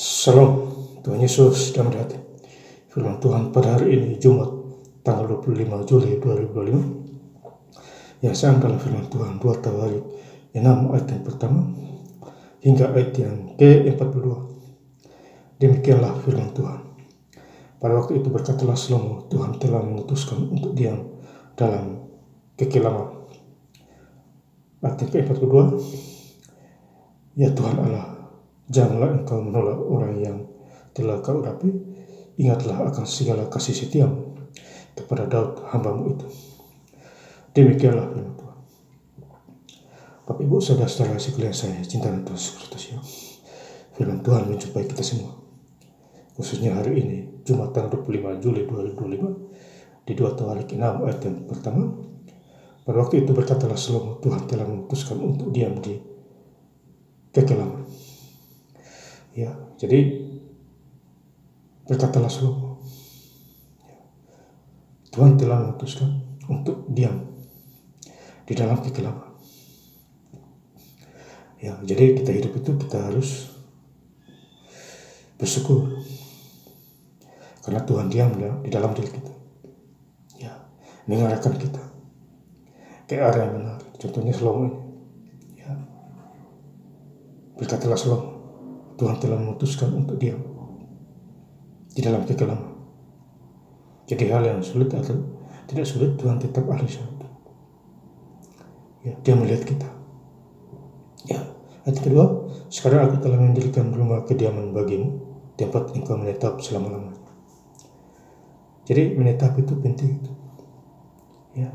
Salam, Tuhan Yesus dalam hati. Firman Tuhan pada hari ini, Jumat, tanggal 25 Juli 2025. Yang saya dalam firman Tuhan 2 Tawarikh 6 ayat yang pertama hingga ayat yang ke-42. Demikianlah firman Tuhan. Pada waktu itu berkatalah Salomo, Tuhan telah memutuskan untuk diam dalam kekelaman. Ayat yang ke-42. Ya Tuhan Allah, janganlah engkau menolak orang yang telah kau urapi. Ingatlah akan segala kasih setiamu kepada Daud hambamu itu. Demikianlah firman Tuhan. Bapak Ibu saudara-saudara sekalian saya cinta dan Kristus, firman Tuhan menjumpai kita semua, khususnya hari ini Jumat tanggal 25 Juli 2025 di 2 Tawarikh 6 ayat yang pertama. Pada waktu itu berkatalah Salomo, Tuhan telah memutuskan untuk diam di kekelaman. Ya, jadi berkatalah Salomo, Tuhan telah memutuskan untuk diam di dalam kekelaman. Ya, jadi kita hidup itu kita harus bersyukur karena Tuhan diam di dalam diri kita. Ya, mengarahkan kita ke arah yang benar. Contohnya Salomo ini. Ya, berkatalah Salomo, Tuhan telah memutuskan untuk diam di dalam kekelaman. Jadi hal yang sulit atau tidak sulit, Tuhan tetap ahli suatu. Ya, dia melihat kita. Ya, ayat kedua, sekarang aku telah mendirikan rumah kediaman bagimu, tempat engkau menetap selama-lamanya. Jadi menetap itu penting. Ya,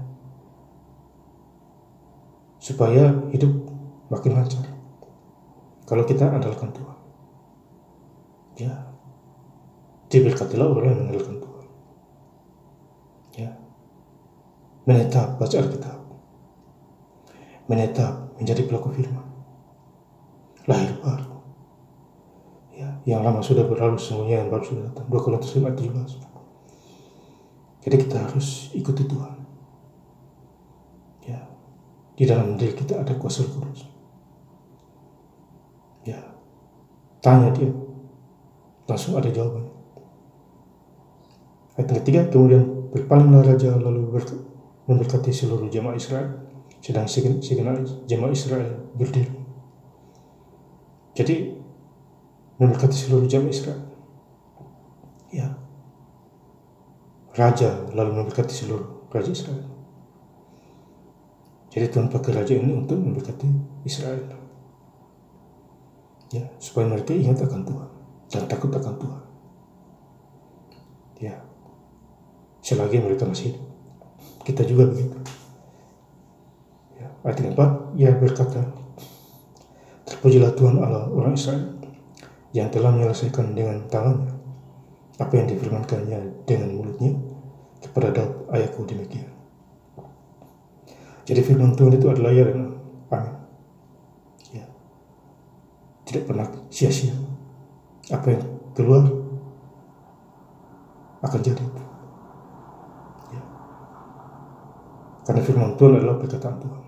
supaya hidup makin lancar. Kalau kita andalkan Tuhan. Ya, diberkatilah orang yang mengandalkan Tuhan. Ya, menetap baca Alkitab, menetap menjadi pelaku firman, lahir baru. Ya, yang lama sudah berlalu, semuanya yang baru sudah datang. 2 Korintus 5:17. Jadi kita harus ikuti Tuhan. Ya, di dalam diri kita ada kuasa Roh Kudus. Ya, tanya dia, langsung ada jawaban. Ayat ketiga, kemudian berpalinglah raja lalu memberkati seluruh jemaah Israel, sedang segenap jemaah Israel berdiri. Jadi memberkati seluruh jemaah Israel. Ya, raja lalu memberkati seluruh raja Israel. Jadi Tuhan pakai raja ini untuk memberkati Israel. Ya, supaya mereka ingat akan Tuhan dan takut akan Tuhan. Ya, selagi mereka masih hidup. Kita juga begitu. Ya, ayat keempat, ia berkata, terpujilah Tuhan Allah orang Israel yang telah menyelesaikan dengan tangannya apa yang difirmankannya dengan mulutnya kepada Daud ayahku demikian. Jadi firman Tuhan itu adalah ya dan amin. Ya, tidak pernah sia-sia. Apa yang keluar akan jadi. Ya. Karena firman Tuhan adalah perkataan Tuhan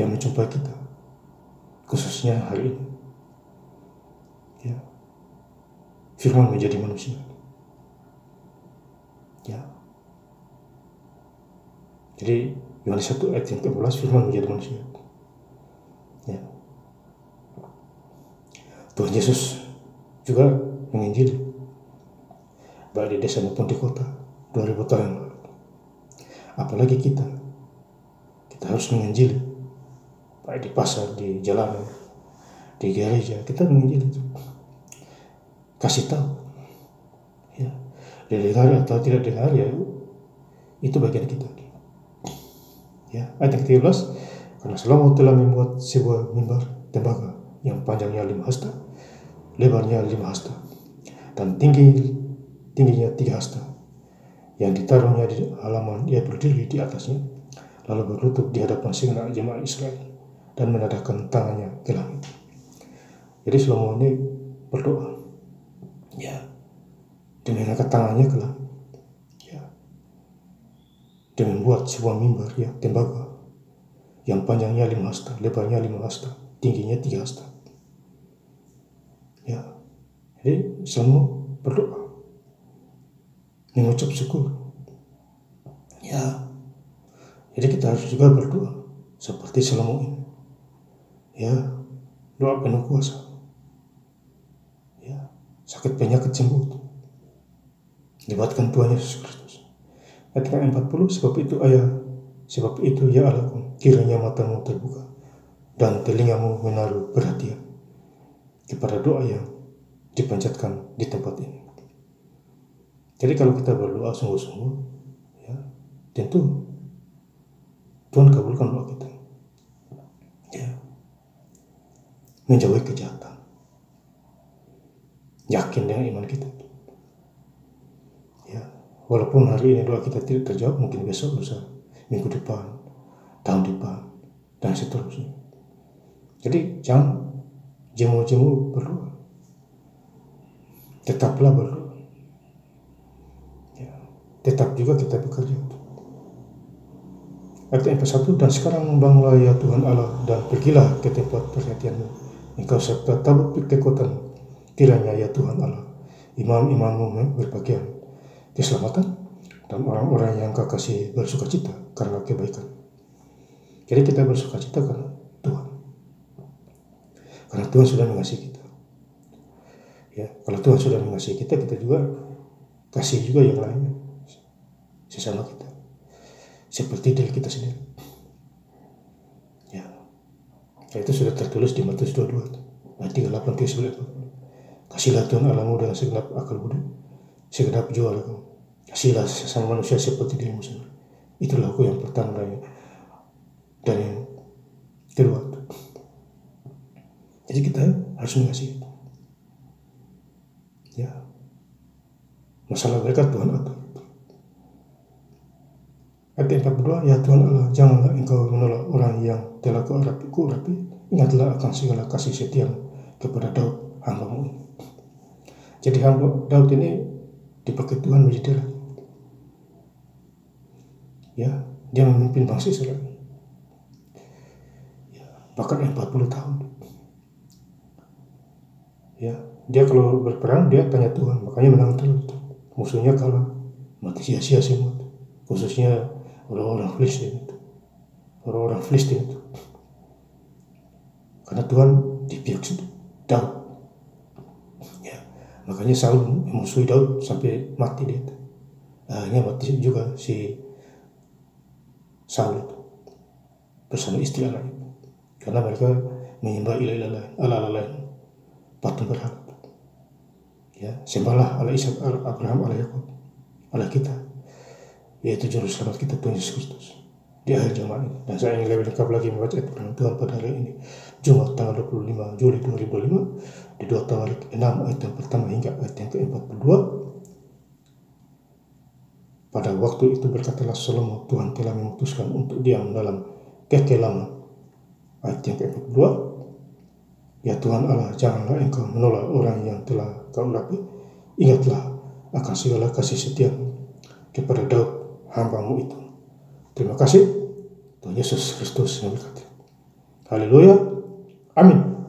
yang menjumpai kita, khususnya hari ini. Ya. Firman menjadi manusia. Ya. Jadi Yohanes 1 ayat yang ke-11, firman menjadi manusia. Ya. Tuhan Yesus juga menginjili, baik di desa maupun di kota 2000 tahun yang lalu. Apalagi kita harus menginjili, baik di pasar, di jalanan, di gereja, kita menginjili itu. Kasih tahu. Ya. Didengar atau tidak dengar, ya itu bagian kita. Ya, ayat yang ke-13, karena Salomo telah membuat sebuah mimbar tembaga yang panjangnya 5 hasta, lebarnya 5 hasta, dan tingginya 3 hasta, yang ditaruhnya di halaman. Ia berdiri di atasnya, lalu berlutut di hadapan segenap jemaah Israel dan menadahkan tangannya ke langit. Jadi Salomo ini berdoa, ya, dan mengangkat tangannya ke langit. Dia membuat sebuah mimbar, ya, tembaga yang panjangnya 5 hasta, lebarnya 5 hasta, tingginya 3 hasta. Ya, Jadi selalu berdoa, mengucap syukur. Ya, jadi kita harus juga berdoa seperti Salomo ini. Ya, doa penuh kuasa. Ya, sakit penyakit sembuh. Libatkan Tuhan Yesus Kristus. Ayat 40, sebab itu ya Allahku, kiranya matamu terbuka dan telingamu menaruh perhatian kepada doa yang dipanjatkan di tempat ini. Jadi kalau kita berdoa sungguh-sungguh, ya, tentu Tuhan kabulkan doa kita. Ya, menjauhi kejahatan. Yakin dengan iman kita. Ya, walaupun hari ini doa kita tidak terjawab, mungkin besok, lusa, minggu depan, tahun depan, dan seterusnya. Jadi jangan jemu-jemu berdoa. Tetaplah berdoa. Ya, tetap juga kita bekerja. Ayat 41, dan sekarang membangunlah ya Tuhan Allah, dan pergilah ke tempat perhatianmu. Engkau serta tabut kekuatan, kiranya ya Tuhan Allah, imam-imammu berbagian keselamatan, dan orang-orang yang Kau kasih bersukacita karena kebaikan. Jadi kita bersukacita karena Tuhan. Karena Tuhan sudah mengasihi kita. Ya, kalau Tuhan sudah mengasihi kita, kita juga kasih juga yang lainnya, sesama kita. Seperti diri kita sendiri. Ya, itu sudah tertulis di Matius 22 ayat 38 39. Kasihlah Tuhan Allahmu dengan segenap akal budi, segenap jiwa kamu. Kasihlah sesama manusia seperti dirimu sendiri. Itulah aku yang pertama dan yang kedua. Jadi kita harus mengasihi. Ya, masalah mereka Tuhan atur. Ayat 42, ya Tuhan Allah, janganlah engkau menolak orang yang telah kuurapi. Ingatlah akan segala kasih setiamu kepada Daud, hamba-Mu. Jadi hamba Daud ini dipakai Tuhan menjadi raja. Ya, dia memimpin bangsa Israel. Ya, bahkan 40 tahun. Ya, dia kalau berperang dia tanya Tuhan, makanya menang terus. Musuhnya kalah, mati sia-sia semua. Khususnya orang-orang Filistin itu. Karena Tuhan di pihak Daud. Ya, makanya Saul memusuhi Daud sampai mati dia. Akhirnya mati juga si Saul itu bersama istri lain. Karena mereka menyembah ilah lain, patung berhala. Ya, sembahlah Allah Ishak, Abraham, Allah Yakub, Allah kita, yaitu juru selamat kita Tuhan Yesus Kristus di akhir zaman ini. Dan saya ingin lebih lengkap lagi membaca ayat firman Tuhan pada hari ini, Jumat tanggal 25 Juli 2025, di 2 Tawarik 6 ayat yang pertama hingga ayat yang ke-42. Pada waktu itu berkatalah Salomo, Tuhan telah memutuskan untuk diam dalam kekelaman. Ayat yang ke-42, ya Tuhan Allah, janganlah engkau menolak orang yang telah Kau urapi. Ingatlah akan segala kasih setiamu kepada Daud, hamba-Mu itu. Terima kasih. Tuhan Yesus Kristus yang berkati. Haleluya. Amin.